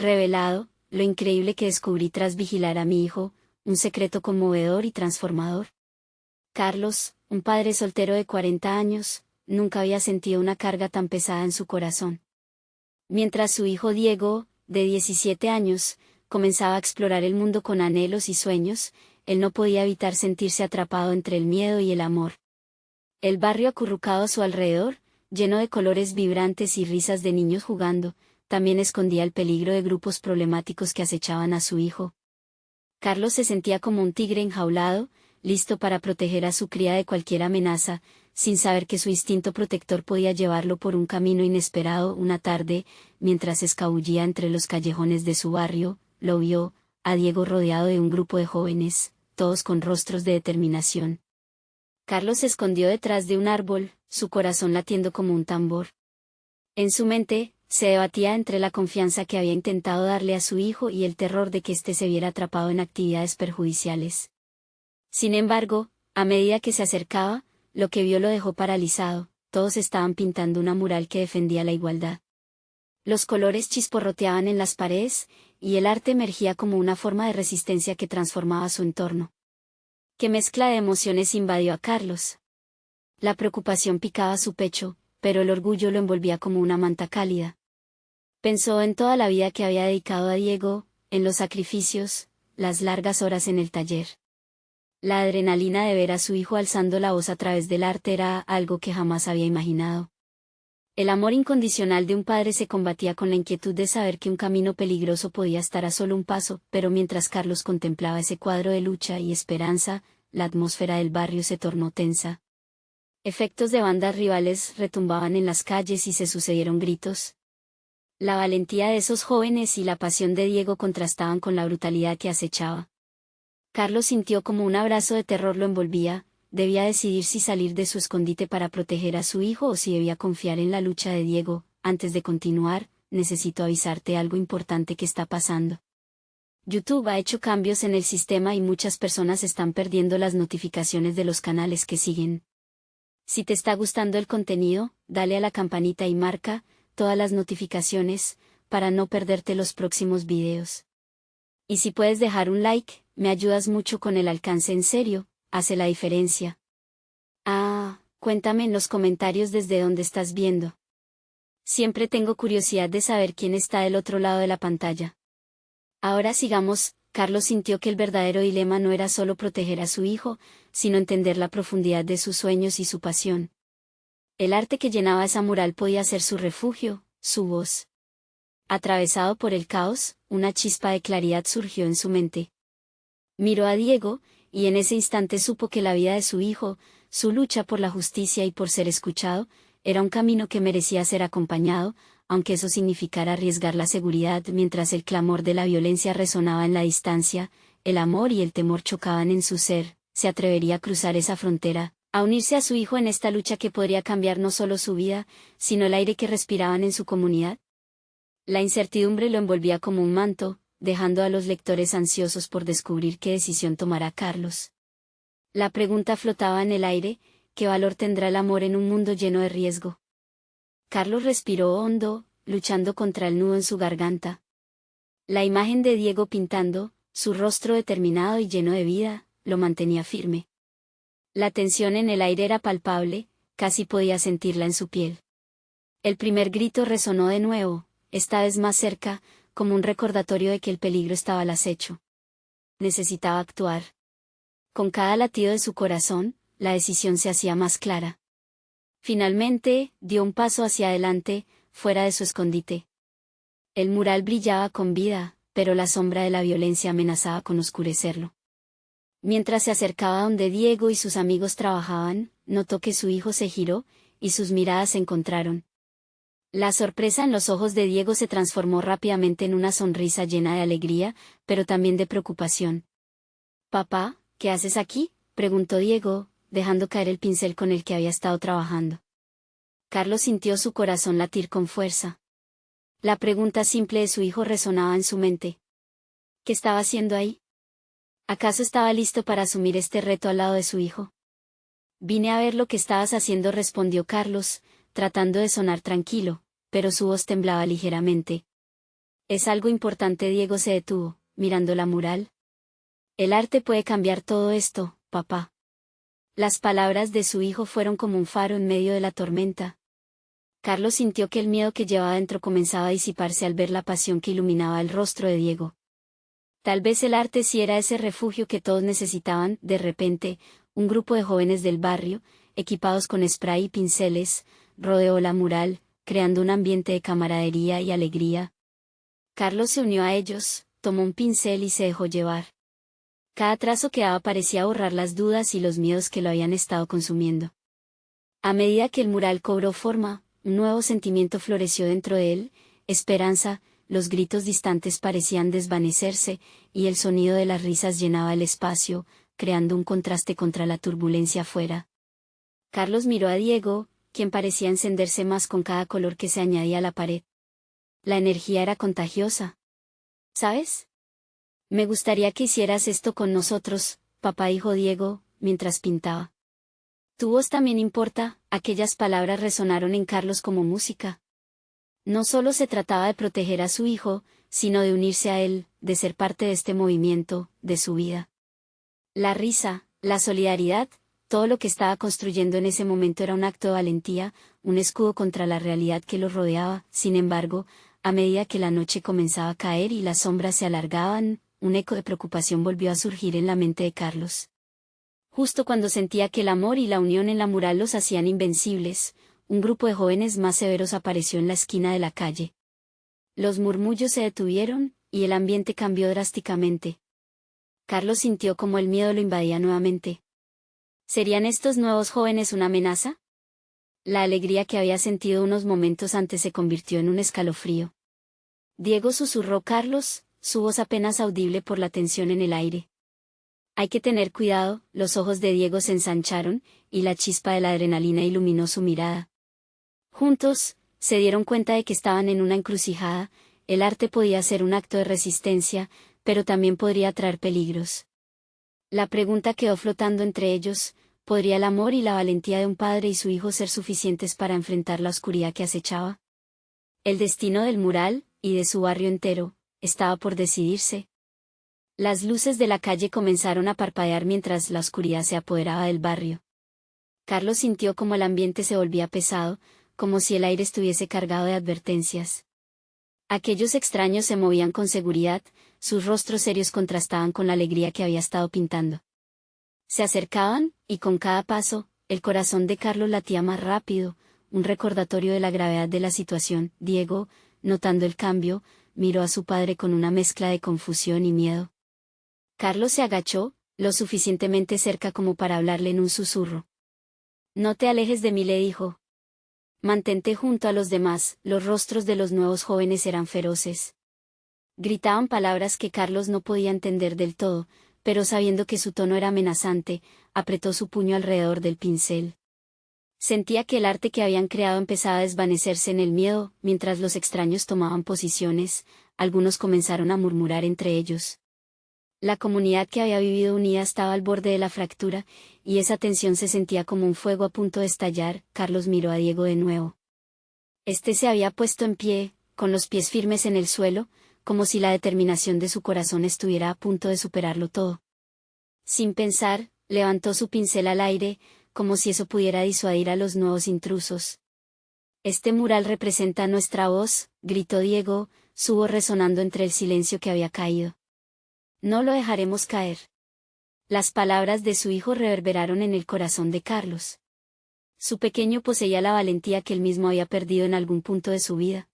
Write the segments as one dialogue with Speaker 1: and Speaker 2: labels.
Speaker 1: revelado, lo increíble que descubrí tras vigilar a mi hijo, un secreto conmovedor y transformador. Carlos, un padre soltero de 40 años, nunca había sentido una carga tan pesada en su corazón. Mientras su hijo Diego, de 17 años, comenzaba a explorar el mundo con anhelos y sueños, él no podía evitar sentirse atrapado entre el miedo y el amor. El barrio acurrucado a su alrededor, lleno de colores vibrantes y risas de niños jugando, también escondía el peligro de grupos problemáticos que acechaban a su hijo. Carlos se sentía como un tigre enjaulado, listo para proteger a su cría de cualquier amenaza, sin saber que su instinto protector podía llevarlo por un camino inesperado. Una tarde, mientras se escabullía entre los callejones de su barrio, lo vio, a Diego rodeado de un grupo de jóvenes, todos con rostros de determinación. Carlos se escondió detrás de un árbol, su corazón latiendo como un tambor. En su mente, se debatía entre la confianza que había intentado darle a su hijo y el terror de que éste se viera atrapado en actividades perjudiciales. Sin embargo, a medida que se acercaba, lo que vio lo dejó paralizado. Todos estaban pintando una mural que defendía la igualdad. Los colores chisporroteaban en las paredes, y el arte emergía como una forma de resistencia que transformaba su entorno. Qué mezcla de emociones invadió a Carlos. La preocupación picaba su pecho, pero el orgullo lo envolvía como una manta cálida. Pensó en toda la vida que había dedicado a Diego, en los sacrificios, las largas horas en el taller. La adrenalina de ver a su hijo alzando la voz a través del arte era algo que jamás había imaginado. El amor incondicional de un padre se combatía con la inquietud de saber que un camino peligroso podía estar a solo un paso, pero mientras Carlos contemplaba ese cuadro de lucha y esperanza, la atmósfera del barrio se tornó tensa. Efectos de bandas rivales retumbaban en las calles y se sucedieron gritos. La valentía de esos jóvenes y la pasión de Diego contrastaban con la brutalidad que acechaba. Carlos sintió como un abrazo de terror lo envolvía. Debía decidir si salir de su escondite para proteger a su hijo o si debía confiar en la lucha de Diego. Antes de continuar, necesito avisarte algo importante que está pasando. YouTube ha hecho cambios en el sistema y muchas personas están perdiendo las notificaciones de los canales que siguen. Si te está gustando el contenido, dale a la campanita y marca todas las notificaciones, para no perderte los próximos videos. Y si puedes dejar un like, me ayudas mucho con el alcance. En serio, hace la diferencia. Cuéntame en los comentarios desde dónde estás viendo. Siempre tengo curiosidad de saber quién está del otro lado de la pantalla. Ahora sigamos. Carlos sintió que el verdadero dilema no era solo proteger a su hijo, sino entender la profundidad de sus sueños y su pasión. El arte que llenaba esa mural podía ser su refugio, su voz. Atravesado por el caos, una chispa de claridad surgió en su mente. Miró a Diego, y en ese instante supo que la vida de su hijo, su lucha por la justicia y por ser escuchado, era un camino que merecía ser acompañado, aunque eso significara arriesgar la seguridad. Mientras el clamor de la violencia resonaba en la distancia, el amor y el temor chocaban en su ser. ¿Se atrevería a cruzar esa frontera, a unirse a su hijo en esta lucha que podría cambiar no solo su vida, sino el aire que respiraban en su comunidad? La incertidumbre lo envolvía como un manto, dejando a los lectores ansiosos por descubrir qué decisión tomará Carlos. La pregunta flotaba en el aire: ¿qué valor tendrá el amor en un mundo lleno de riesgo? Carlos respiró hondo, luchando contra el nudo en su garganta. La imagen de Diego pintando, su rostro determinado y lleno de vida, lo mantenía firme. La tensión en el aire era palpable, casi podía sentirla en su piel. El primer grito resonó de nuevo, esta vez más cerca, como un recordatorio de que el peligro estaba al acecho. Necesitaba actuar. Con cada latido de su corazón, la decisión se hacía más clara. Finalmente, dio un paso hacia adelante, fuera de su escondite. El mural brillaba con vida, pero la sombra de la violencia amenazaba con oscurecerlo. Mientras se acercaba donde Diego y sus amigos trabajaban, notó que su hijo se giró, y sus miradas se encontraron. La sorpresa en los ojos de Diego se transformó rápidamente en una sonrisa llena de alegría, pero también de preocupación. «Papá, ¿qué haces aquí?», preguntó Diego, dejando caer el pincel con el que había estado trabajando. Carlos sintió su corazón latir con fuerza. La pregunta simple de su hijo resonaba en su mente. ¿Qué estaba haciendo ahí? ¿Acaso estaba listo para asumir este reto al lado de su hijo? «Vine a ver lo que estabas haciendo», respondió Carlos, tratando de sonar tranquilo, pero su voz temblaba ligeramente. Es algo importante. Diego se detuvo, mirando la mural. El arte puede cambiar todo esto, papá. Las palabras de su hijo fueron como un faro en medio de la tormenta. Carlos sintió que el miedo que llevaba dentro comenzaba a disiparse al ver la pasión que iluminaba el rostro de Diego. Tal vez el arte sí era ese refugio que todos necesitaban. De repente, un grupo de jóvenes del barrio, equipados con spray y pinceles, rodeó la mural, creando un ambiente de camaradería y alegría. Carlos se unió a ellos, tomó un pincel y se dejó llevar. Cada trazo que daba parecía borrar las dudas y los miedos que lo habían estado consumiendo. A medida que el mural cobró forma, un nuevo sentimiento floreció dentro de él, esperanza. Los gritos distantes parecían desvanecerse, y el sonido de las risas llenaba el espacio, creando un contraste contra la turbulencia afuera. Carlos miró a Diego, quien parecía encenderse más con cada color que se añadía a la pared. La energía era contagiosa. ¿Sabes? Me gustaría que hicieras esto con nosotros, papá, dijo Diego, mientras pintaba. Tu voz también importa. Aquellas palabras resonaron en Carlos como música. No solo se trataba de proteger a su hijo, sino de unirse a él, de ser parte de este movimiento, de su vida. La risa, la solidaridad, todo lo que estaba construyendo en ese momento era un acto de valentía, un escudo contra la realidad que los rodeaba. Sin embargo, a medida que la noche comenzaba a caer y las sombras se alargaban, un eco de preocupación volvió a surgir en la mente de Carlos. Justo cuando sentía que el amor y la unión en la mural los hacían invencibles, un grupo de jóvenes más severos apareció en la esquina de la calle. Los murmullos se detuvieron, y el ambiente cambió drásticamente. Carlos sintió como el miedo lo invadía nuevamente. ¿Serían estos nuevos jóvenes una amenaza? La alegría que había sentido unos momentos antes se convirtió en un escalofrío. Diego, susurró Carlos, su voz apenas audible por la tensión en el aire. Hay que tener cuidado. Los ojos de Diego se ensancharon, y la chispa de la adrenalina iluminó su mirada. Juntos, se dieron cuenta de que estaban en una encrucijada. El arte podía ser un acto de resistencia, pero también podría traer peligros. La pregunta quedó flotando entre ellos: ¿podría el amor y la valentía de un padre y su hijo ser suficientes para enfrentar la oscuridad que acechaba? El destino del mural, y de su barrio entero, estaba por decidirse. Las luces de la calle comenzaron a parpadear mientras la oscuridad se apoderaba del barrio. Carlos sintió como el ambiente se volvía pesado, como si el aire estuviese cargado de advertencias. Aquellos extraños se movían con seguridad, sus rostros serios contrastaban con la alegría que había estado pintando. Se acercaban, y con cada paso, el corazón de Carlos latía más rápido, un recordatorio de la gravedad de la situación. Diego, notando el cambio, miró a su padre con una mezcla de confusión y miedo. Carlos se agachó, lo suficientemente cerca como para hablarle en un susurro. No te alejes de mí, le dijo. Mantente junto a los demás. Los rostros de los nuevos jóvenes eran feroces. Gritaban palabras que Carlos no podía entender del todo, pero sabiendo que su tono era amenazante, apretó su puño alrededor del pincel. Sentía que el arte que habían creado empezaba a desvanecerse en el miedo. Mientras los extraños tomaban posiciones, algunos comenzaron a murmurar entre ellos. La comunidad que había vivido unida estaba al borde de la fractura, y esa tensión se sentía como un fuego a punto de estallar. Carlos miró a Diego de nuevo. Este se había puesto en pie, con los pies firmes en el suelo, como si la determinación de su corazón estuviera a punto de superarlo todo. Sin pensar, levantó su pincel al aire, como si eso pudiera disuadir a los nuevos intrusos. Este mural representa nuestra voz, gritó Diego, su voz resonando entre el silencio que había caído. No lo dejaremos caer. Las palabras de su hijo reverberaron en el corazón de Carlos. Su pequeño poseía la valentía que él mismo había perdido en algún punto de su vida.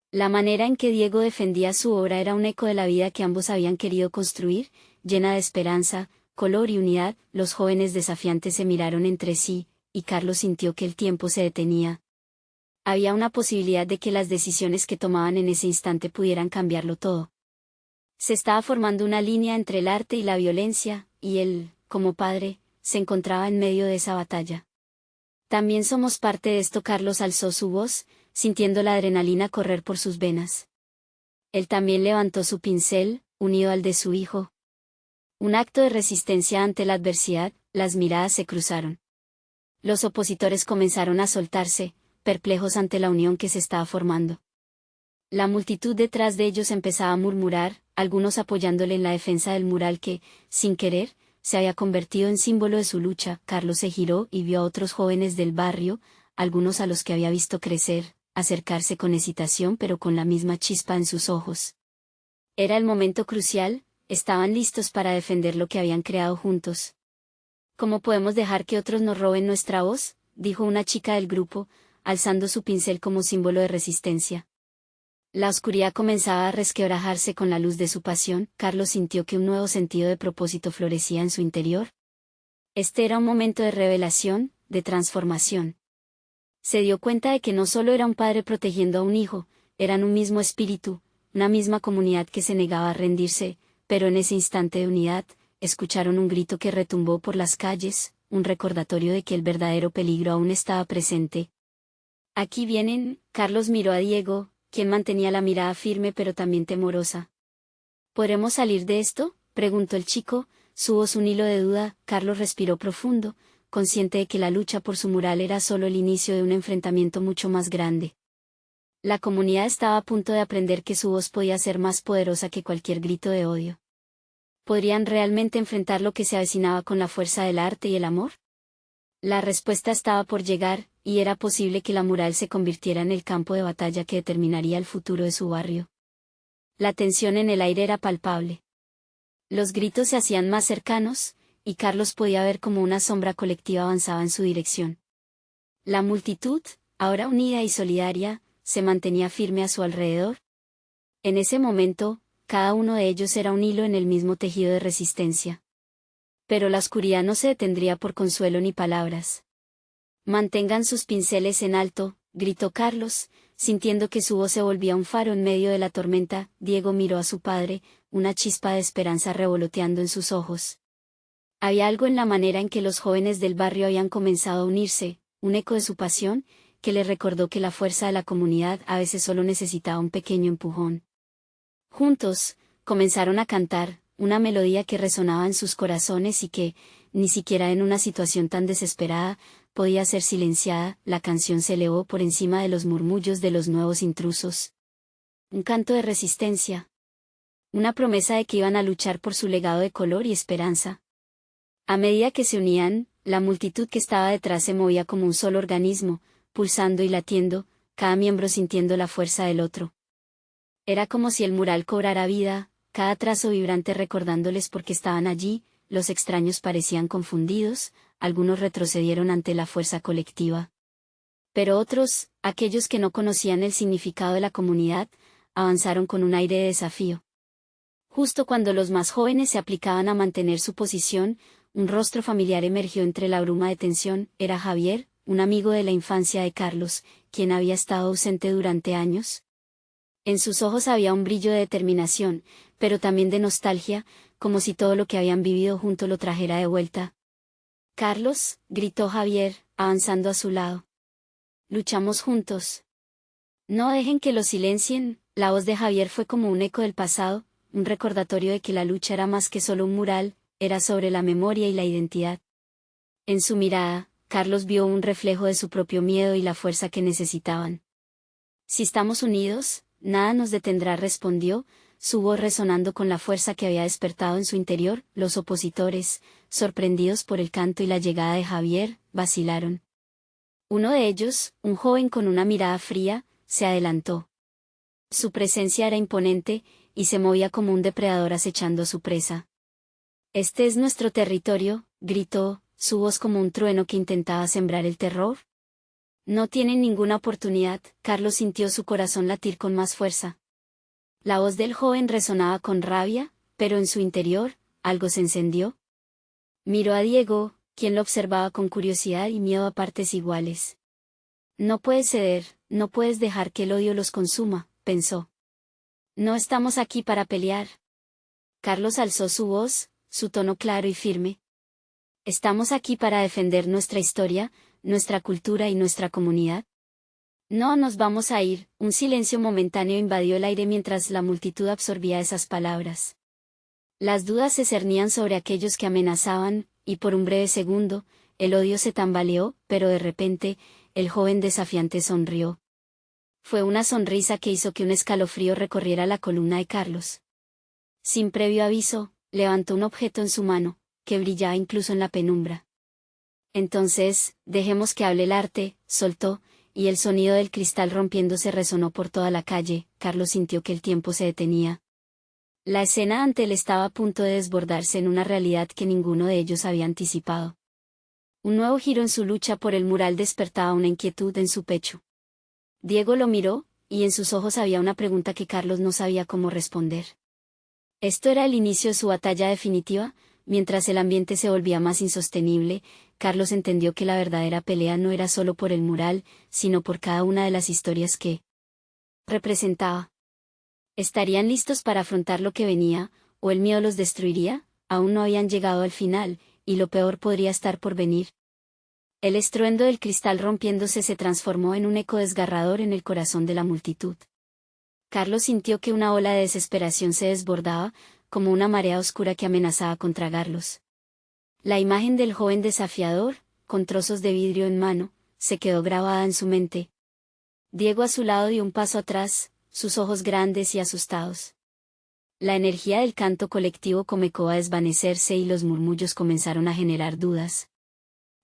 Speaker 1: La manera en que Diego defendía su obra era un eco de la vida que ambos habían querido construir, llena de esperanza, color y unidad. Los jóvenes desafiantes se miraron entre sí, y Carlos sintió que el tiempo se detenía. Había una posibilidad de que las decisiones que tomaban en ese instante pudieran cambiarlo todo. Se estaba formando una línea entre el arte y la violencia, y él, como padre, se encontraba en medio de esa batalla. También somos parte de esto. Carlos alzó su voz, sintiendo la adrenalina correr por sus venas. Él también levantó su pincel, unido al de su hijo. Un acto de resistencia ante la adversidad. Las miradas se cruzaron. Los opositores comenzaron a soltarse, perplejos ante la unión que se estaba formando. La multitud detrás de ellos empezaba a murmurar, algunos apoyándole en la defensa del mural que, sin querer, se había convertido en símbolo de su lucha. Carlos se giró y vio a otros jóvenes del barrio, algunos a los que había visto crecer, acercarse con hesitación pero con la misma chispa en sus ojos. Era el momento crucial, estaban listos para defender lo que habían creado juntos. ¿Cómo podemos dejar que otros nos roben nuestra voz?, dijo una chica del grupo, alzando su pincel como símbolo de resistencia. La oscuridad comenzaba a resquebrajarse con la luz de su pasión. Carlos sintió que un nuevo sentido de propósito florecía en su interior. Este era un momento de revelación, de transformación. Se dio cuenta de que no solo era un padre protegiendo a un hijo, eran un mismo espíritu, una misma comunidad que se negaba a rendirse, pero en ese instante de unidad, escucharon un grito que retumbó por las calles, un recordatorio de que el verdadero peligro aún estaba presente. Aquí vienen. Carlos miró a Diego, quien mantenía la mirada firme pero también temorosa. ¿Podremos salir de esto?, preguntó el chico, su voz un hilo de duda. Carlos respiró profundo, consciente de que la lucha por su mural era solo el inicio de un enfrentamiento mucho más grande. La comunidad estaba a punto de aprender que su voz podía ser más poderosa que cualquier grito de odio. ¿Podrían realmente enfrentar lo que se avecinaba con la fuerza del arte y el amor? La respuesta estaba por llegar, y era posible que la mural se convirtiera en el campo de batalla que determinaría el futuro de su barrio. La tensión en el aire era palpable. Los gritos se hacían más cercanos, y Carlos podía ver cómo una sombra colectiva avanzaba en su dirección. La multitud, ahora unida y solidaria, se mantenía firme a su alrededor. En ese momento, cada uno de ellos era un hilo en el mismo tejido de resistencia. Pero la oscuridad no se detendría por consuelo ni palabras. «Mantengan sus pinceles en alto», gritó Carlos, sintiendo que su voz se volvía un faro en medio de la tormenta. Diego miró a su padre, una chispa de esperanza revoloteando en sus ojos. Había algo en la manera en que los jóvenes del barrio habían comenzado a unirse, un eco de su pasión, que le recordó que la fuerza de la comunidad a veces solo necesitaba un pequeño empujón. Juntos, comenzaron a cantar, una melodía que resonaba en sus corazones y que, ni siquiera en una situación tan desesperada, podía ser silenciada. La canción se elevó por encima de los murmullos de los nuevos intrusos. Un canto de resistencia. Una promesa de que iban a luchar por su legado de color y esperanza. A medida que se unían, la multitud que estaba detrás se movía como un solo organismo, pulsando y latiendo, cada miembro sintiendo la fuerza del otro. Era como si el mural cobrara vida, cada trazo vibrante recordándoles por qué estaban allí. Los extraños parecían confundidos, algunos retrocedieron ante la fuerza colectiva. Pero otros, aquellos que no conocían el significado de la comunidad, avanzaron con un aire de desafío. Justo cuando los más jóvenes se aplicaban a mantener su posición, un rostro familiar emergió entre la bruma de tensión. Era Javier, un amigo de la infancia de Carlos, quien había estado ausente durante años. En sus ojos había un brillo de determinación, pero también de nostalgia, como si todo lo que habían vivido junto lo trajera de vuelta. «Carlos», gritó Javier, avanzando a su lado. «Luchamos juntos. No dejen que lo silencien». La voz de Javier fue como un eco del pasado, un recordatorio de que la lucha era más que solo un mural, era sobre la memoria y la identidad. En su mirada, Carlos vio un reflejo de su propio miedo y la fuerza que necesitaban. «Si estamos unidos, nada nos detendrá», respondió, su voz resonando con la fuerza que había despertado en su interior. Los opositores, sorprendidos por el canto y la llegada de Javier, vacilaron. Uno de ellos, un joven con una mirada fría, se adelantó. Su presencia era imponente, y se movía como un depredador acechando a su presa. «Este es nuestro territorio», gritó, su voz como un trueno que intentaba sembrar el terror. «No tienen ninguna oportunidad». Carlos sintió su corazón latir con más fuerza. La voz del joven resonaba con rabia, pero en su interior, algo se encendió. Miró a Diego, quien lo observaba con curiosidad y miedo a partes iguales. «No puedes ceder, no puedes dejar que el odio los consuma», pensó. «No estamos aquí para pelear». Carlos alzó su voz, su tono claro y firme. «Estamos aquí para defender nuestra historia, nuestra cultura y nuestra comunidad. No nos vamos a ir». Un silencio momentáneo invadió el aire mientras la multitud absorbía esas palabras. Las dudas se cernían sobre aquellos que amenazaban, y por un breve segundo, el odio se tambaleó, pero de repente, el joven desafiante sonrió. Fue una sonrisa que hizo que un escalofrío recorriera la columna de Carlos. Sin previo aviso, levantó un objeto en su mano, que brillaba incluso en la penumbra. Entonces, dejemos que hable el arte, soltó, y el sonido del cristal rompiéndose resonó por toda la calle. Carlos sintió que el tiempo se detenía. La escena ante él estaba a punto de desbordarse en una realidad que ninguno de ellos había anticipado. Un nuevo giro en su lucha por el mural despertaba una inquietud en su pecho. Diego lo miró, y en sus ojos había una pregunta que Carlos no sabía cómo responder. Esto era el inicio de su batalla definitiva. Mientras el ambiente se volvía más insostenible, Carlos entendió que la verdadera pelea no era solo por el mural, sino por cada una de las historias que representaba. ¿Estarían listos para afrontar lo que venía, o el miedo los destruiría? Aún no habían llegado al final, y lo peor podría estar por venir. El estruendo del cristal rompiéndose se transformó en un eco desgarrador en el corazón de la multitud. Carlos sintió que una ola de desesperación se desbordaba, como una marea oscura que amenazaba con tragarlos. La imagen del joven desafiador, con trozos de vidrio en mano, se quedó grabada en su mente. Diego a su lado dio un paso atrás, sus ojos grandes y asustados. La energía del canto colectivo comenzó a desvanecerse y los murmullos comenzaron a generar dudas.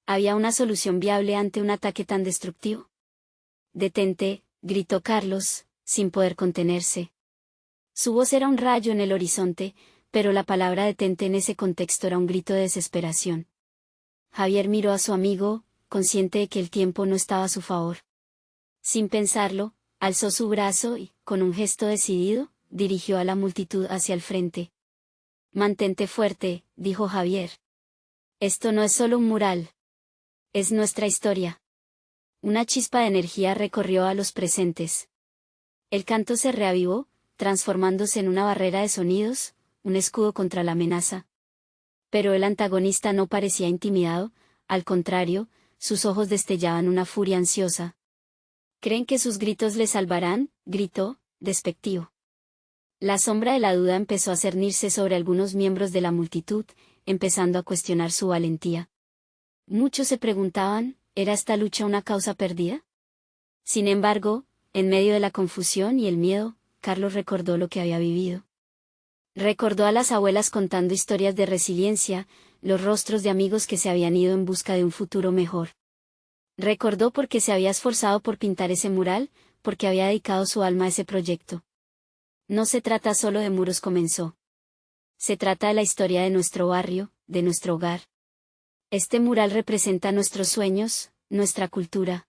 Speaker 1: ¿Había una solución viable ante un ataque tan destructivo? «Detente», gritó Carlos, sin poder contenerse. Su voz era un rayo en el horizonte, pero la palabra detente en ese contexto era un grito de desesperación. Javier miró a su amigo, consciente de que el tiempo no estaba a su favor. Sin pensarlo, alzó su brazo y, con un gesto decidido, dirigió a la multitud hacia el frente. «Mantente fuerte», dijo Javier. «Esto no es solo un mural. Es nuestra historia». Una chispa de energía recorrió a los presentes. El canto se reavivó, transformándose en una barrera de sonidos, un escudo contra la amenaza. Pero el antagonista no parecía intimidado, al contrario, sus ojos destellaban una furia ansiosa. «¿Creen que sus gritos les salvarán?», gritó, despectivo. La sombra de la duda empezó a cernirse sobre algunos miembros de la multitud, empezando a cuestionar su valentía. Muchos se preguntaban, ¿era esta lucha una causa perdida? Sin embargo, en medio de la confusión y el miedo, Carlos recordó lo que había vivido. Recordó a las abuelas contando historias de resiliencia, los rostros de amigos que se habían ido en busca de un futuro mejor. Recordó por qué se había esforzado por pintar ese mural, porque había dedicado su alma a ese proyecto. No se trata solo de muros, comenzó. Se trata de la historia de nuestro barrio, de nuestro hogar. Este mural representa nuestros sueños, nuestra cultura.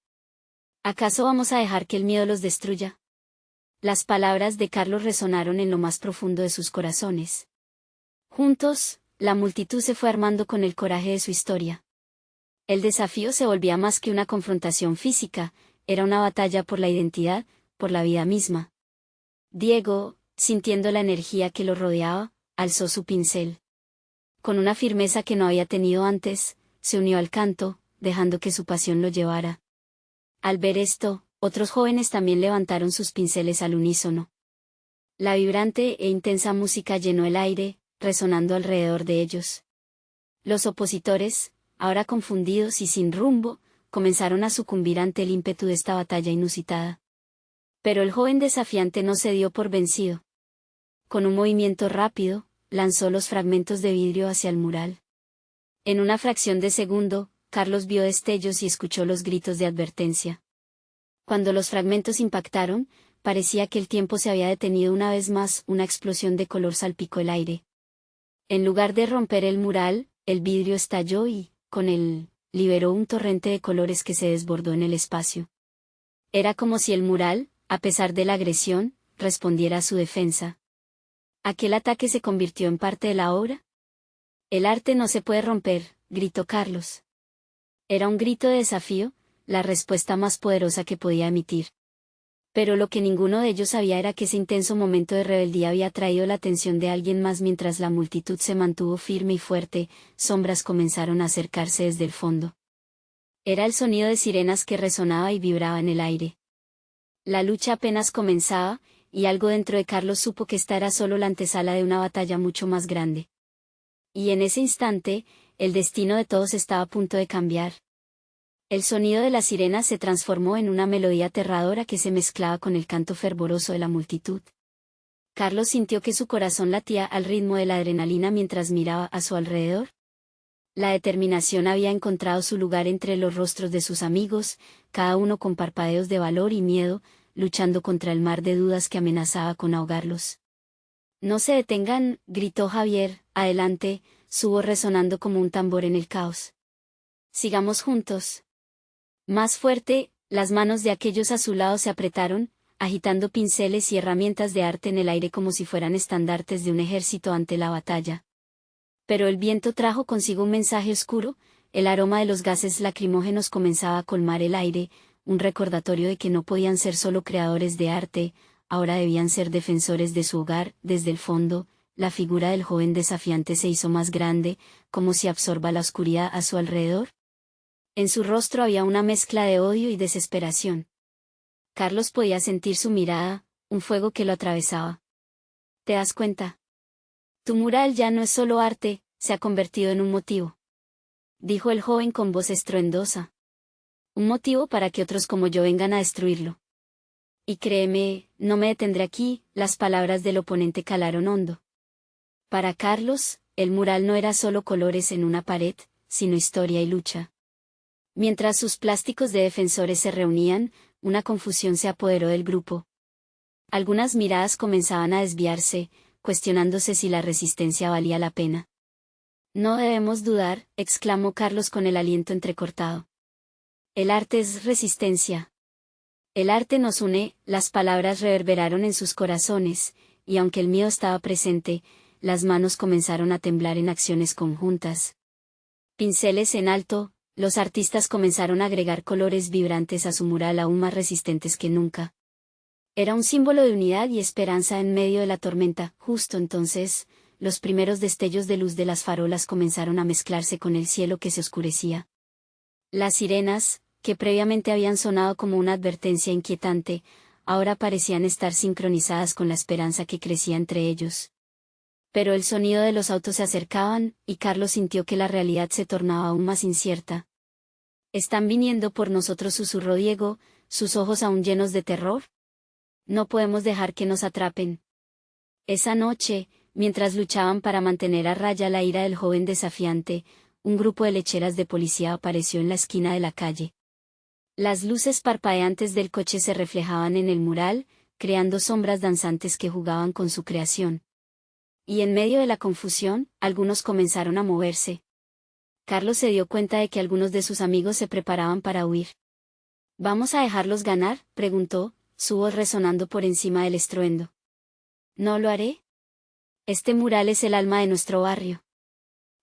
Speaker 1: ¿Acaso vamos a dejar que el miedo los destruya? Las palabras de Carlos resonaron en lo más profundo de sus corazones. Juntos, la multitud se fue armando con el coraje de su historia. El desafío se volvía más que una confrontación física, era una batalla por la identidad, por la vida misma. Diego, sintiendo la energía que lo rodeaba, alzó su pincel. Con una firmeza que no había tenido antes, se unió al canto, dejando que su pasión lo llevara. Al ver esto, otros jóvenes también levantaron sus pinceles al unísono. La vibrante e intensa música llenó el aire, resonando alrededor de ellos. Los opositores, ahora confundidos y sin rumbo, comenzaron a sucumbir ante el ímpetu de esta batalla inusitada. Pero el joven desafiante no se dio por vencido. Con un movimiento rápido, lanzó los fragmentos de vidrio hacia el mural. En una fracción de segundo, Carlos vio destellos y escuchó los gritos de advertencia. Cuando los fragmentos impactaron, parecía que el tiempo se había detenido una vez más, una explosión de color salpicó el aire. En lugar de romper el mural, el vidrio estalló y, con él, liberó un torrente de colores que se desbordó en el espacio. Era como si el mural, a pesar de la agresión, respondiera a su defensa. ¿Aquel ataque se convirtió en parte de la obra? «El arte no se puede romper», gritó Carlos. Era un grito de desafío, la respuesta más poderosa que podía emitir. Pero lo que ninguno de ellos sabía era que ese intenso momento de rebeldía había atraído la atención de alguien más. Mientras la multitud se mantuvo firme y fuerte, sombras comenzaron a acercarse desde el fondo. Era el sonido de sirenas que resonaba y vibraba en el aire. La lucha apenas comenzaba, y algo dentro de Carlos supo que esta era solo la antesala de una batalla mucho más grande. Y en ese instante, el destino de todos estaba a punto de cambiar. El sonido de las sirenas se transformó en una melodía aterradora que se mezclaba con el canto fervoroso de la multitud. Carlos sintió que su corazón latía al ritmo de la adrenalina mientras miraba a su alrededor. La determinación había encontrado su lugar entre los rostros de sus amigos, cada uno con parpadeos de valor y miedo, luchando contra el mar de dudas que amenazaba con ahogarlos. No se detengan, gritó Javier, adelante, su voz resonando como un tambor en el caos. Sigamos juntos. Más fuerte, las manos de aquellos a su lado se apretaron, agitando pinceles y herramientas de arte en el aire como si fueran estandartes de un ejército ante la batalla. Pero el viento trajo consigo un mensaje oscuro, el aroma de los gases lacrimógenos comenzaba a colmar el aire, un recordatorio de que no podían ser solo creadores de arte, ahora debían ser defensores de su hogar. Desde el fondo, la figura del joven desafiante se hizo más grande, como si absorba la oscuridad a su alrededor. En su rostro había una mezcla de odio y desesperación. Carlos podía sentir su mirada, un fuego que lo atravesaba. ¿Te das cuenta? Tu mural ya no es solo arte, se ha convertido en un motivo. Dijo el joven con voz estruendosa. Un motivo para que otros como yo vengan a destruirlo. Y créeme, no me detendré aquí, las palabras del oponente calaron hondo. Para Carlos, el mural no era solo colores en una pared, sino historia y lucha. Mientras sus plásticos de defensores se reunían, una confusión se apoderó del grupo. Algunas miradas comenzaban a desviarse, cuestionándose si la resistencia valía la pena. No debemos dudar, exclamó Carlos con el aliento entrecortado. El arte es resistencia. El arte nos une, las palabras reverberaron en sus corazones, y aunque el miedo estaba presente, las manos comenzaron a temblar en acciones conjuntas. Pinceles en alto, los artistas comenzaron a agregar colores vibrantes a su mural aún más resistentes que nunca. Era un símbolo de unidad y esperanza en medio de la tormenta. Justo entonces, los primeros destellos de luz de las farolas comenzaron a mezclarse con el cielo que se oscurecía. Las sirenas, que previamente habían sonado como una advertencia inquietante, ahora parecían estar sincronizadas con la esperanza que crecía entre ellos. Pero el sonido de los autos se acercaban, y Carlos sintió que la realidad se tornaba aún más incierta. «Están viniendo por nosotros», susurró Diego, sus ojos aún llenos de terror. «No podemos dejar que nos atrapen». Esa noche, mientras luchaban para mantener a raya la ira del joven desafiante, un grupo de lecheras de policía apareció en la esquina de la calle. Las luces parpadeantes del coche se reflejaban en el mural, creando sombras danzantes que jugaban con su creación. Y en medio de la confusión, algunos comenzaron a moverse. Carlos se dio cuenta de que algunos de sus amigos se preparaban para huir. «¿Vamos a dejarlos ganar?», preguntó, su voz resonando por encima del estruendo. «No lo haré. Este mural es el alma de nuestro barrio».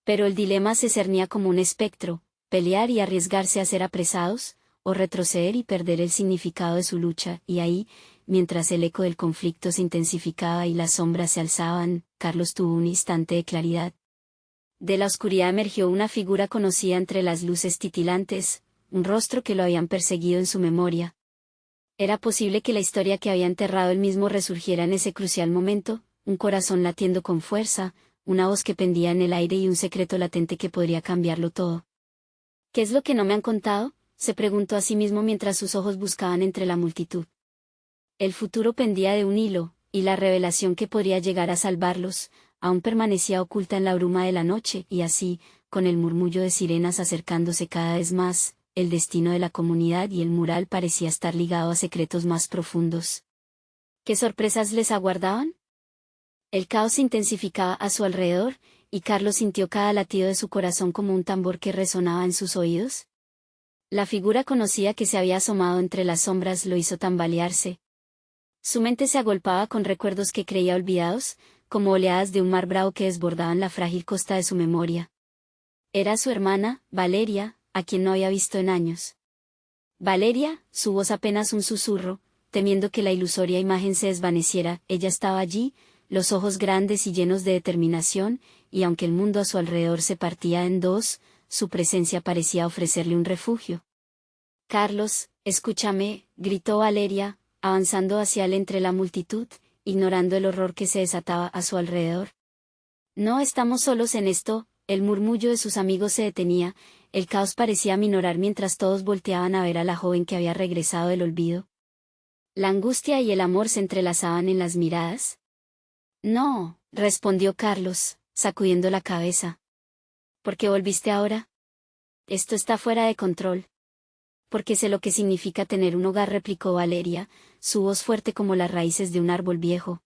Speaker 1: Pero el dilema se cernía como un espectro: pelear y arriesgarse a ser apresados, o retroceder y perder el significado de su lucha. Y ahí, mientras el eco del conflicto se intensificaba y las sombras se alzaban, Carlos tuvo un instante de claridad. De la oscuridad emergió una figura conocida entre las luces titilantes, un rostro que lo habían perseguido en su memoria. Era posible que la historia que había enterrado él mismo resurgiera en ese crucial momento, un corazón latiendo con fuerza, una voz que pendía en el aire y un secreto latente que podría cambiarlo todo. «¿Qué es lo que no me han contado?», se preguntó a sí mismo mientras sus ojos buscaban entre la multitud. El futuro pendía de un hilo, y la revelación que podría llegar a salvarlos, aún permanecía oculta en la bruma de la noche. Y así, con el murmullo de sirenas acercándose cada vez más, el destino de la comunidad y el mural parecía estar ligado a secretos más profundos. ¿Qué sorpresas les aguardaban? El caos se intensificaba a su alrededor, y Carlos sintió cada latido de su corazón como un tambor que resonaba en sus oídos. La figura conocida que se había asomado entre las sombras lo hizo tambalearse. Su mente se agolpaba con recuerdos que creía olvidados, como oleadas de un mar bravo que desbordaban la frágil costa de su memoria. Era su hermana, Valeria, a quien no había visto en años. Valeria, su voz apenas un susurro, temiendo que la ilusoria imagen se desvaneciera. Ella estaba allí, los ojos grandes y llenos de determinación, y aunque el mundo a su alrededor se partía en dos, su presencia parecía ofrecerle un refugio. «Carlos, escúchame», gritó Valeria, avanzando hacia él entre la multitud, ignorando el horror que se desataba a su alrededor. «No estamos solos en esto, El murmullo de sus amigos se detenía, el caos parecía minorar mientras todos volteaban a ver a la joven que había regresado del olvido. La angustia y el amor se entrelazaban en las miradas. No, respondió Carlos, sacudiendo la cabeza. ¿Por qué volviste ahora? Esto está fuera de control. Porque sé lo que significa tener un hogar, replicó Valeria, su voz fuerte como las raíces de un árbol viejo.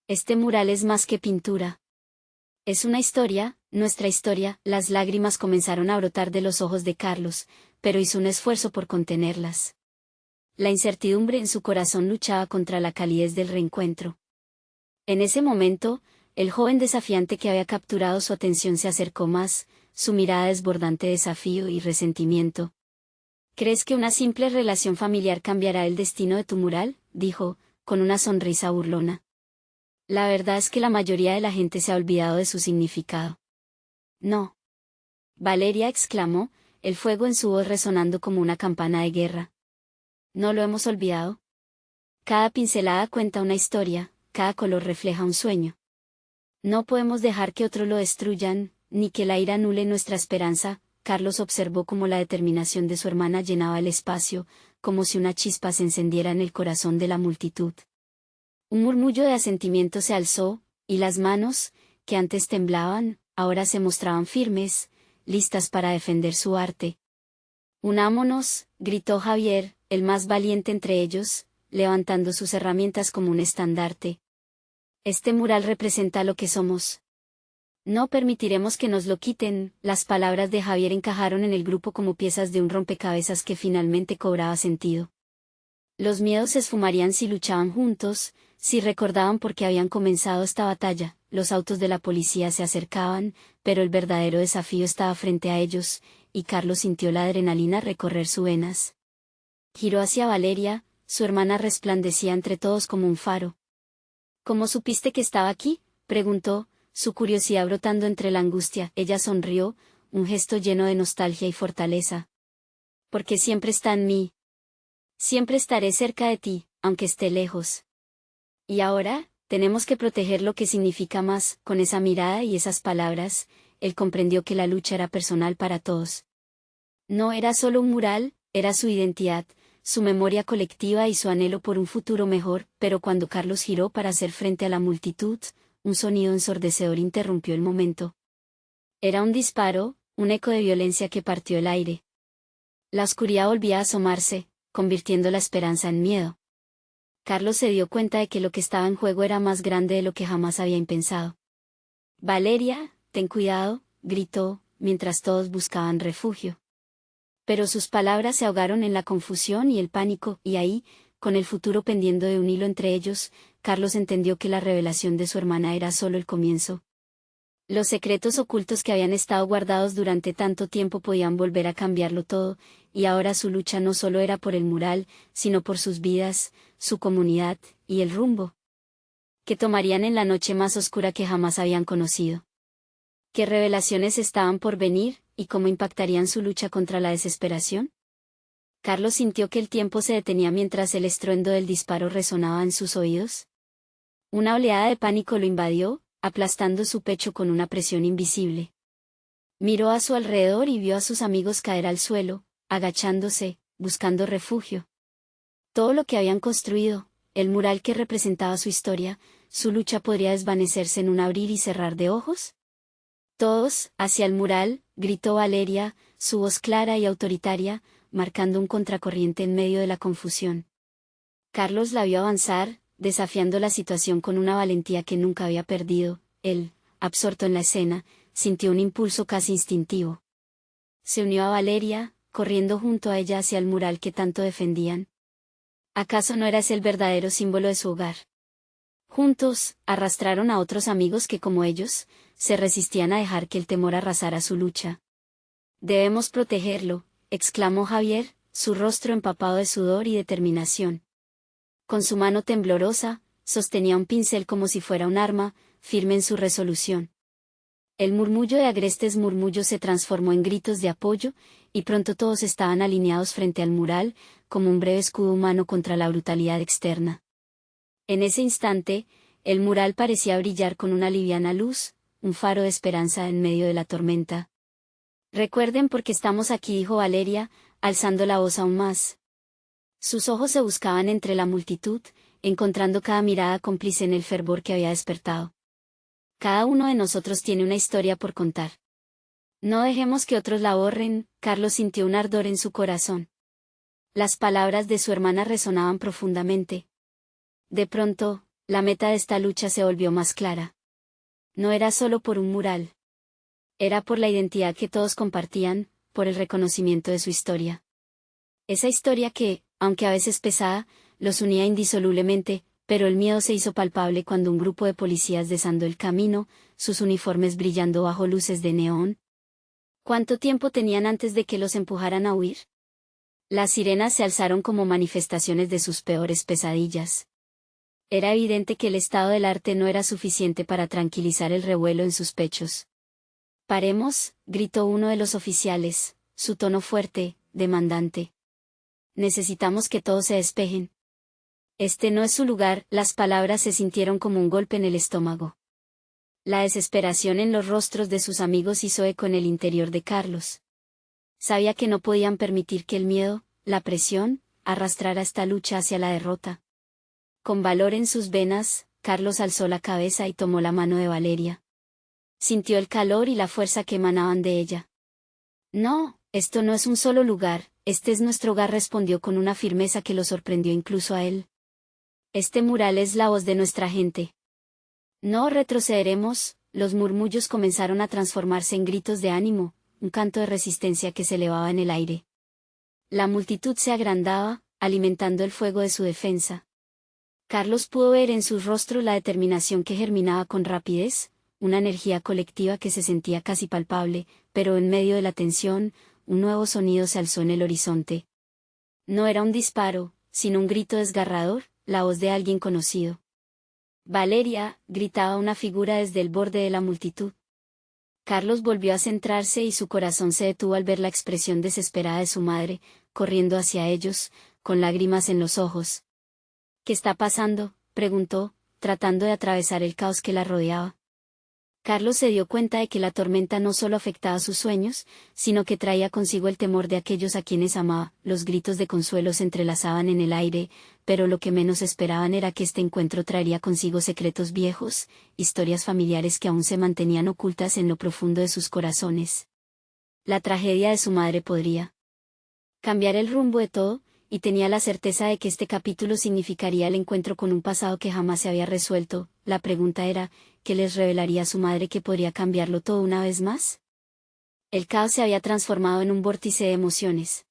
Speaker 1: Este mural es más que pintura. Es una historia, nuestra historia. Las lágrimas comenzaron a brotar de los ojos de Carlos, pero hizo un esfuerzo por contenerlas. La incertidumbre en su corazón luchaba contra la calidez del reencuentro. En ese momento, el joven desafiante que había capturado su atención se acercó más, su mirada desbordante de desafío y resentimiento. ¿Crees que una simple relación familiar cambiará el destino de tu mural?, dijo, con una sonrisa burlona. La verdad es que la mayoría de la gente se ha olvidado de su significado. No. Valeria exclamó, el fuego en su voz resonando como una campana de guerra. ¿No lo hemos olvidado? Cada pincelada cuenta una historia, cada color refleja un sueño. No podemos dejar que otros lo destruyan, ni que la ira anule nuestra esperanza. Carlos observó cómo la determinación de su hermana llenaba el espacio, como si una chispa se encendiera en el corazón de la multitud. Un murmullo de asentimiento se alzó, y las manos, que antes temblaban, ahora se mostraban firmes, listas para defender su arte. Unámonos, gritó Javier, el más valiente entre ellos, levantando sus herramientas como un estandarte. Este mural representa lo que somos. No permitiremos que nos lo quiten. Las palabras de Javier encajaron en el grupo como piezas de un rompecabezas que finalmente cobraba sentido. Los miedos se esfumarían si luchaban juntos, si recordaban por qué habían comenzado esta batalla. Los autos de la policía se acercaban, pero el verdadero desafío estaba frente a ellos, y Carlos sintió la adrenalina recorrer sus venas. Giró hacia Valeria, su hermana resplandecía entre todos como un faro. ¿Cómo supiste que estaba aquí?, preguntó, su curiosidad brotando entre la angustia. Ella sonrió, un gesto lleno de nostalgia y fortaleza. Porque siempre está en mí. Siempre estaré cerca de ti, aunque esté lejos. Y ahora, tenemos que proteger lo que significa más. Con esa mirada y esas palabras, él comprendió que la lucha era personal para todos. No era solo un mural, era su identidad, su memoria colectiva y su anhelo por un futuro mejor. Pero cuando Carlos giró para hacer frente a la multitud, un sonido ensordecedor interrumpió el momento. Era un disparo, un eco de violencia que partió el aire. La oscuridad volvía a asomarse, convirtiendo la esperanza en miedo. Carlos se dio cuenta de que lo que estaba en juego era más grande de lo que jamás había pensado. Valeria, ten cuidado, gritó, mientras todos buscaban refugio. Pero sus palabras se ahogaron en la confusión y el pánico, y ahí, con el futuro pendiendo de un hilo entre ellos, Carlos entendió que la revelación de su hermana era solo el comienzo. Los secretos ocultos que habían estado guardados durante tanto tiempo podían volver a cambiarlo todo, y ahora su lucha no solo era por el mural, sino por sus vidas, su comunidad, y el rumbo que tomarían en la noche más oscura que jamás habían conocido. ¿Qué revelaciones estaban por venir, y cómo impactarían su lucha contra la desesperación? Carlos sintió que el tiempo se detenía mientras el estruendo del disparo resonaba en sus oídos. Una oleada de pánico lo invadió, aplastando su pecho con una presión invisible. Miró a su alrededor y vio a sus amigos caer al suelo, agachándose, buscando refugio. Todo lo que habían construido, el mural que representaba su historia, su lucha podría desvanecerse en un abrir y cerrar de ojos. Todos, hacia el mural, gritó Valeria, su voz clara y autoritaria, marcando un contracorriente en medio de la confusión. Carlos la vio avanzar, desafiando la situación con una valentía que nunca había perdido. Él, absorto en la escena, sintió un impulso casi instintivo. Se unió a Valeria, corriendo junto a ella hacia el mural que tanto defendían. ¿Acaso no era ese el verdadero símbolo de su hogar? Juntos, arrastraron a otros amigos que como ellos, se resistían a dejar que el temor arrasara su lucha. Debemos protegerlo, exclamó Javier, su rostro empapado de sudor y determinación. Con su mano temblorosa, sostenía un pincel como si fuera un arma, firme en su resolución. El murmullo de agrestes murmullos se transformó en gritos de apoyo, y pronto todos estaban alineados frente al mural, como un breve escudo humano contra la brutalidad externa. En ese instante, el mural parecía brillar con una liviana luz, un faro de esperanza en medio de la tormenta. Recuerden por qué estamos aquí, dijo Valeria, alzando la voz aún más. Sus ojos se buscaban entre la multitud, encontrando cada mirada cómplice en el fervor que había despertado. Cada uno de nosotros tiene una historia por contar. No dejemos que otros la borren. Carlos sintió un ardor en su corazón. Las palabras de su hermana resonaban profundamente. De pronto, la meta de esta lucha se volvió más clara. No era solo por un mural. Era por la identidad que todos compartían, por el reconocimiento de su historia. Esa historia que, aunque a veces pesada, los unía indisolublemente, pero el miedo se hizo palpable cuando un grupo de policías desandó el camino, sus uniformes brillando bajo luces de neón. ¿Cuánto tiempo tenían antes de que los empujaran a huir? Las sirenas se alzaron como manifestaciones de sus peores pesadillas. Era evidente que el estado del arte no era suficiente para tranquilizar el revuelo en sus pechos. «Paremos», gritó uno de los oficiales, su tono fuerte, demandante. «Necesitamos que todos se despejen. Este no es su lugar». Las palabras se sintieron como un golpe en el estómago. La desesperación en los rostros de sus amigos hizo eco en el interior de Carlos. Sabía que no podían permitir que el miedo, la presión, arrastrara esta lucha hacia la derrota. Con valor en sus venas, Carlos alzó la cabeza y tomó la mano de Valeria. Sintió el calor y la fuerza que emanaban de ella. «No, esto no es un solo lugar, este es nuestro hogar», respondió con una firmeza que lo sorprendió incluso a él. «Este mural es la voz de nuestra gente. No retrocederemos». Los murmullos comenzaron a transformarse en gritos de ánimo, un canto de resistencia que se elevaba en el aire. La multitud se agrandaba, alimentando el fuego de su defensa. Carlos pudo ver en sus rostros la determinación que germinaba con rapidez, una energía colectiva que se sentía casi palpable, pero en medio de la tensión, un nuevo sonido se alzó en el horizonte. No era un disparo, sino un grito desgarrador, la voz de alguien conocido. «Valeria», gritaba una figura desde el borde de la multitud. Carlos volvió a centrarse y su corazón se detuvo al ver la expresión desesperada de su madre, corriendo hacia ellos, con lágrimas en los ojos. «¿Qué está pasando?», preguntó, tratando de atravesar el caos que la rodeaba. Carlos se dio cuenta de que la tormenta no solo afectaba sus sueños, sino que traía consigo el temor de aquellos a quienes amaba. Los gritos de consuelo se entrelazaban en el aire, pero lo que menos esperaban era que este encuentro traería consigo secretos viejos, historias familiares que aún se mantenían ocultas en lo profundo de sus corazones. La tragedia de su madre podría cambiar el rumbo de todo, y tenía la certeza de que este capítulo significaría el encuentro con un pasado que jamás se había resuelto. La pregunta era, ¿qué les revelaría a su madre que podría cambiarlo todo una vez más? El caos se había transformado en un vórtice de emociones.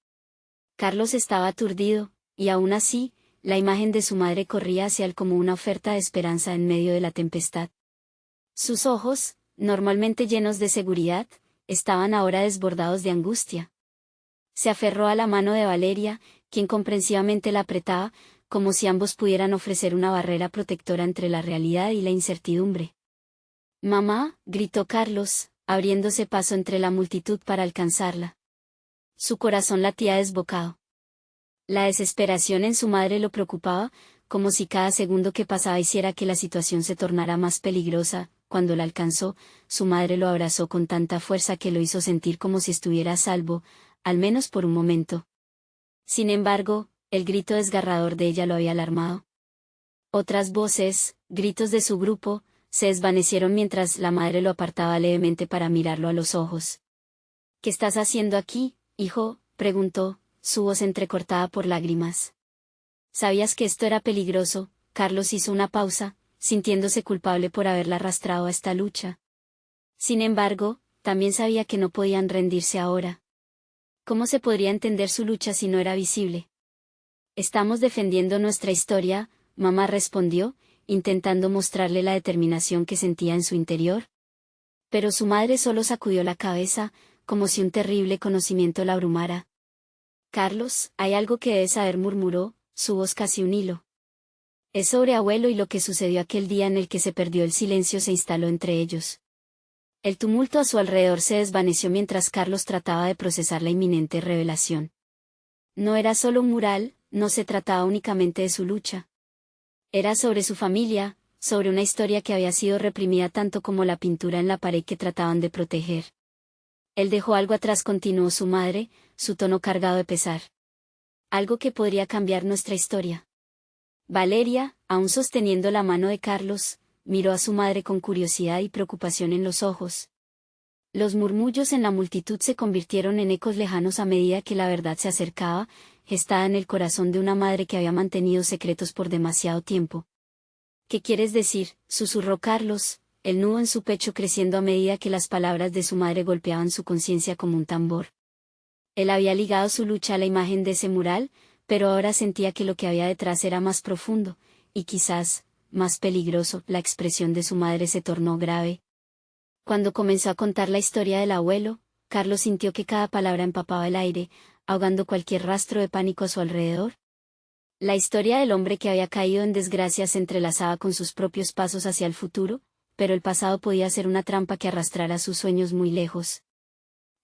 Speaker 1: Carlos estaba aturdido, y aún así, la imagen de su madre corría hacia él como una oferta de esperanza en medio de la tempestad. Sus ojos, normalmente llenos de seguridad, estaban ahora desbordados de angustia. Se aferró a la mano de Valeria, quien comprensivamente la apretaba, como si ambos pudieran ofrecer una barrera protectora entre la realidad y la incertidumbre. «Mamá», gritó Carlos, abriéndose paso entre la multitud para alcanzarla. Su corazón latía desbocado. La desesperación en su madre lo preocupaba, como si cada segundo que pasaba hiciera que la situación se tornara más peligrosa. Cuando la alcanzó, su madre lo abrazó con tanta fuerza que lo hizo sentir como si estuviera a salvo, al menos por un momento. Sin embargo, el grito desgarrador de ella lo había alarmado. Otras voces, gritos de su grupo, se desvanecieron mientras la madre lo apartaba levemente para mirarlo a los ojos. «¿Qué estás haciendo aquí, hijo?», preguntó, su voz entrecortada por lágrimas. «¿Sabías que esto era peligroso?». Carlos hizo una pausa, sintiéndose culpable por haberla arrastrado a esta lucha. Sin embargo, también sabía que no podían rendirse ahora. ¿Cómo se podría entender su lucha si no era visible? «Estamos defendiendo nuestra historia», mamá respondió, intentando mostrarle la determinación que sentía en su interior. Pero su madre solo sacudió la cabeza, como si un terrible conocimiento la abrumara. «Carlos, hay algo que debes saber», murmuró, su voz casi un hilo. «Es sobre abuelo y lo que sucedió aquel día en el que se perdió el silencio se instaló entre ellos». El tumulto a su alrededor se desvaneció mientras Carlos trataba de procesar la inminente revelación. No era solo un mural, no se trataba únicamente de su lucha. Era sobre su familia, sobre una historia que había sido reprimida tanto como la pintura en la pared que trataban de proteger. Él dejó algo atrás, continuó su madre, su tono cargado de pesar. Algo que podría cambiar nuestra historia. Valeria, aún sosteniendo la mano de Carlos, miró a su madre con curiosidad y preocupación en los ojos. Los murmullos en la multitud se convirtieron en ecos lejanos a medida que la verdad se acercaba, gestada en el corazón de una madre que había mantenido secretos por demasiado tiempo. ¿Qué quieres decir?, susurró Carlos, el nudo en su pecho creciendo a medida que las palabras de su madre golpeaban su conciencia como un tambor. Él había ligado su lucha a la imagen de ese mural, pero ahora sentía que lo que había detrás era más profundo, y quizás, más peligroso. La expresión de su madre se tornó grave. Cuando comenzó a contar la historia del abuelo, Carlos sintió que cada palabra empapaba el aire, ahogando cualquier rastro de pánico a su alrededor. La historia del hombre que había caído en desgracia se entrelazaba con sus propios pasos hacia el futuro, pero el pasado podía ser una trampa que arrastrara sus sueños muy lejos.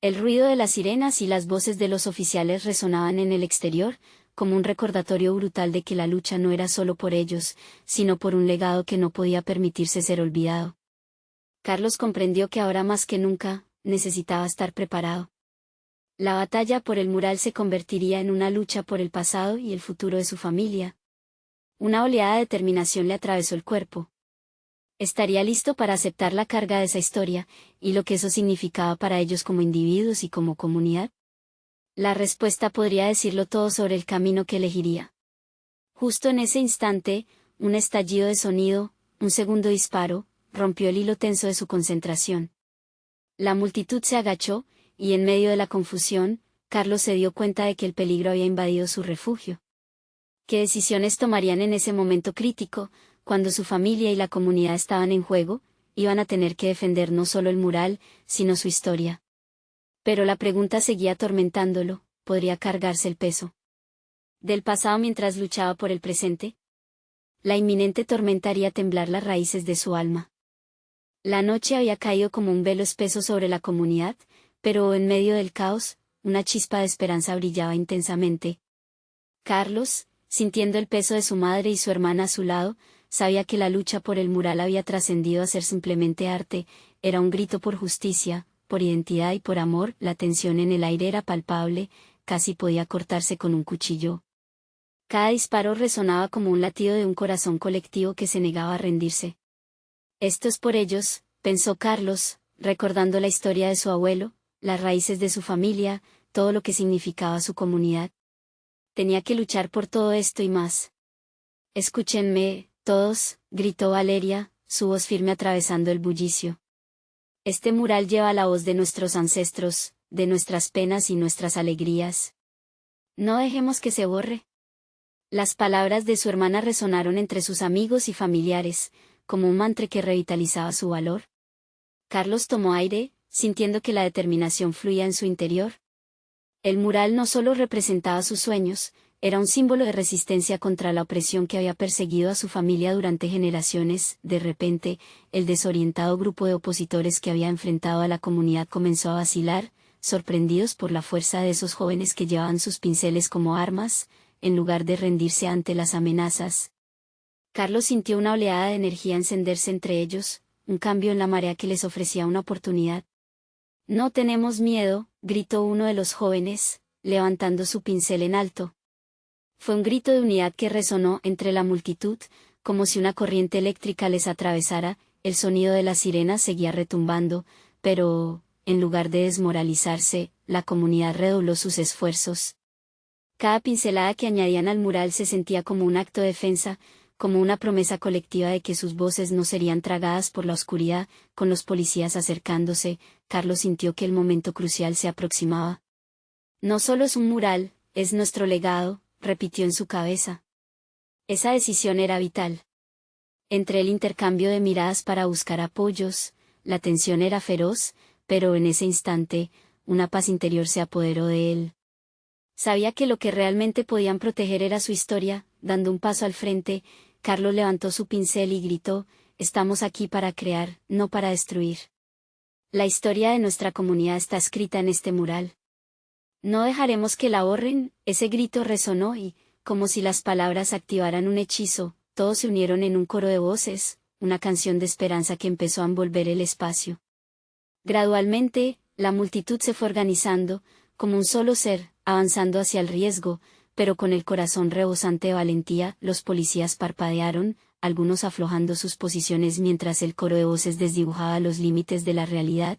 Speaker 1: El ruido de las sirenas y las voces de los oficiales resonaban en el exterior, como un recordatorio brutal de que la lucha no era solo por ellos, sino por un legado que no podía permitirse ser olvidado. Carlos comprendió que ahora más que nunca, necesitaba estar preparado. La batalla por el mural se convertiría en una lucha por el pasado y el futuro de su familia. Una oleada de determinación le atravesó el cuerpo. Estaría listo para aceptar la carga de esa historia, y lo que eso significaba para ellos como individuos y como comunidad. La respuesta podría decirlo todo sobre el camino que elegiría. Justo en ese instante, un estallido de sonido, un segundo disparo, rompió el hilo tenso de su concentración. La multitud se agachó, y en medio de la confusión, Carlos se dio cuenta de que el peligro había invadido su refugio. ¿Qué decisiones tomarían en ese momento crítico, cuando su familia y la comunidad estaban en juego? Iban a tener que defender no solo el mural, sino su historia. Pero la pregunta seguía atormentándolo: ¿podría cargarse el peso del pasado mientras luchaba por el presente? La inminente tormenta haría temblar las raíces de su alma. La noche había caído como un velo espeso sobre la comunidad, pero en medio del caos, una chispa de esperanza brillaba intensamente. Carlos, sintiendo el peso de su madre y su hermana a su lado, sabía que la lucha por el mural había trascendido a ser simplemente arte, era un grito por justicia, por identidad y por amor. La tensión en el aire era palpable, casi podía cortarse con un cuchillo. Cada disparo resonaba como un latido de un corazón colectivo que se negaba a rendirse. Esto es por ellos, pensó Carlos, recordando la historia de su abuelo, las raíces de su familia, todo lo que significaba su comunidad. Tenía que luchar por todo esto y más. Escúchenme, todos, gritó Valeria, su voz firme atravesando el bullicio. Este mural lleva la voz de nuestros ancestros, de nuestras penas y nuestras alegrías. No dejemos que se borre. Las palabras de su hermana resonaron entre sus amigos y familiares, como un mantra que revitalizaba su valor. Carlos tomó aire, sintiendo que la determinación fluía en su interior. El mural no solo representaba sus sueños, era un símbolo de resistencia contra la opresión que había perseguido a su familia durante generaciones. De repente, el desorientado grupo de opositores que había enfrentado a la comunidad comenzó a vacilar, sorprendidos por la fuerza de esos jóvenes que llevaban sus pinceles como armas, en lugar de rendirse ante las amenazas. Carlos sintió una oleada de energía encenderse entre ellos, un cambio en la marea que les ofrecía una oportunidad. No tenemos miedo, gritó uno de los jóvenes, levantando su pincel en alto. Fue un grito de unidad que resonó entre la multitud, como si una corriente eléctrica les atravesara. El sonido de las sirenas seguía retumbando, pero, en lugar de desmoralizarse, la comunidad redobló sus esfuerzos. Cada pincelada que añadían al mural se sentía como un acto de defensa, como una promesa colectiva de que sus voces no serían tragadas por la oscuridad. Con los policías acercándose, Carlos sintió que el momento crucial se aproximaba. No solo es un mural, es nuestro legado, repitió en su cabeza. Esa decisión era vital. Entre el intercambio de miradas para buscar apoyos, la tensión era feroz, pero en ese instante, una paz interior se apoderó de él. Sabía que lo que realmente podían proteger era su historia. Dando un paso al frente, Carlos levantó su pincel y gritó: estamos aquí para crear, no para destruir. La historia de nuestra comunidad está escrita en este mural. No dejaremos que la borren. Ese grito resonó y, como si las palabras activaran un hechizo, todos se unieron en un coro de voces, una canción de esperanza que empezó a envolver el espacio. Gradualmente, la multitud se fue organizando, como un solo ser, avanzando hacia el riesgo, pero con el corazón rebosante de valentía. Los policías parpadearon, algunos aflojando sus posiciones mientras el coro de voces desdibujaba los límites de la realidad.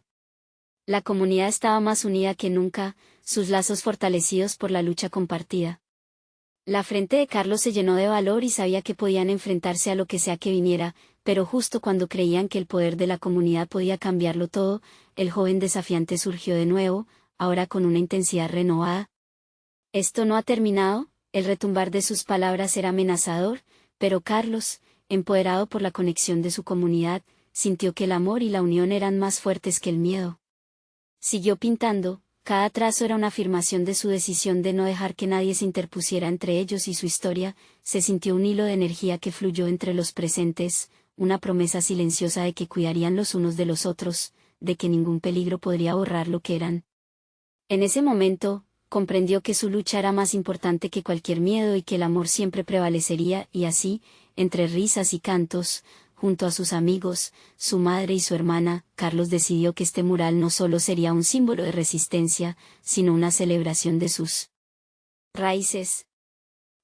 Speaker 1: La comunidad estaba más unida que nunca, sus lazos fortalecidos por la lucha compartida. La frente de Carlos se llenó de valor y sabía que podían enfrentarse a lo que sea que viniera, pero justo cuando creían que el poder de la comunidad podía cambiarlo todo, el joven desafiante surgió de nuevo, ahora con una intensidad renovada. Esto no ha terminado, el retumbar de sus palabras era amenazador, pero Carlos, empoderado por la conexión de su comunidad, sintió que el amor y la unión eran más fuertes que el miedo. Siguió pintando, cada trazo era una afirmación de su decisión de no dejar que nadie se interpusiera entre ellos y su historia. Se sintió un hilo de energía que fluyó entre los presentes, una promesa silenciosa de que cuidarían los unos de los otros, de que ningún peligro podría borrar lo que eran. En ese momento, comprendió que su lucha era más importante que cualquier miedo y que el amor siempre prevalecería, y así, entre risas y cantos, junto a sus amigos, su madre y su hermana, Carlos decidió que este mural no solo sería un símbolo de resistencia, sino una celebración de sus raíces.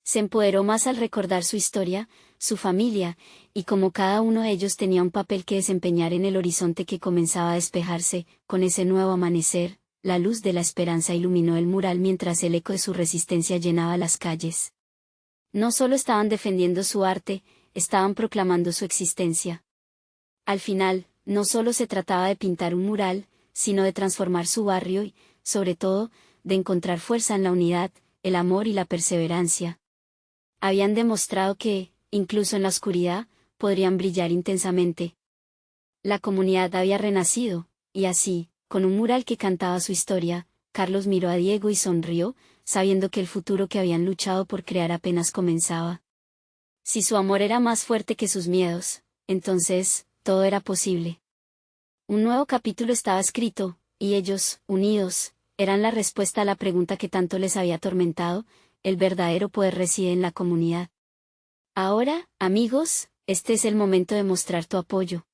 Speaker 1: Se empoderó más al recordar su historia, su familia, y cómo cada uno de ellos tenía un papel que desempeñar en el horizonte que comenzaba a despejarse. Con ese nuevo amanecer, la luz de la esperanza iluminó el mural mientras el eco de su resistencia llenaba las calles. No solo estaban defendiendo su arte, estaban proclamando su existencia. Al final, no solo se trataba de pintar un mural, sino de transformar su barrio y, sobre todo, de encontrar fuerza en la unidad, el amor y la perseverancia. Habían demostrado que, incluso en la oscuridad, podrían brillar intensamente. La comunidad había renacido, y así, con un mural que cantaba su historia, Carlos miró a Diego y sonrió, sabiendo que el futuro que habían luchado por crear apenas comenzaba. Si su amor era más fuerte que sus miedos, entonces, todo era posible. Un nuevo capítulo estaba escrito, y ellos, unidos, eran la respuesta a la pregunta que tanto les había atormentado: el verdadero poder reside en la comunidad. Ahora, amigos, este es el momento de mostrar tu apoyo.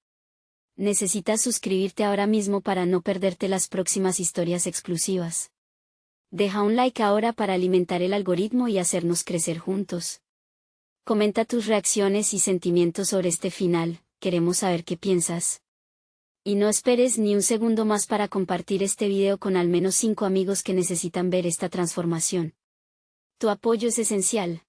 Speaker 1: Necesitas suscribirte ahora mismo para no perderte las próximas historias exclusivas. Deja un like ahora para alimentar el algoritmo y hacernos crecer juntos. Comenta tus reacciones y sentimientos sobre este final, queremos saber qué piensas. Y no esperes ni un segundo más para compartir este video con al menos 5 amigos que necesitan ver esta transformación. Tu apoyo es esencial.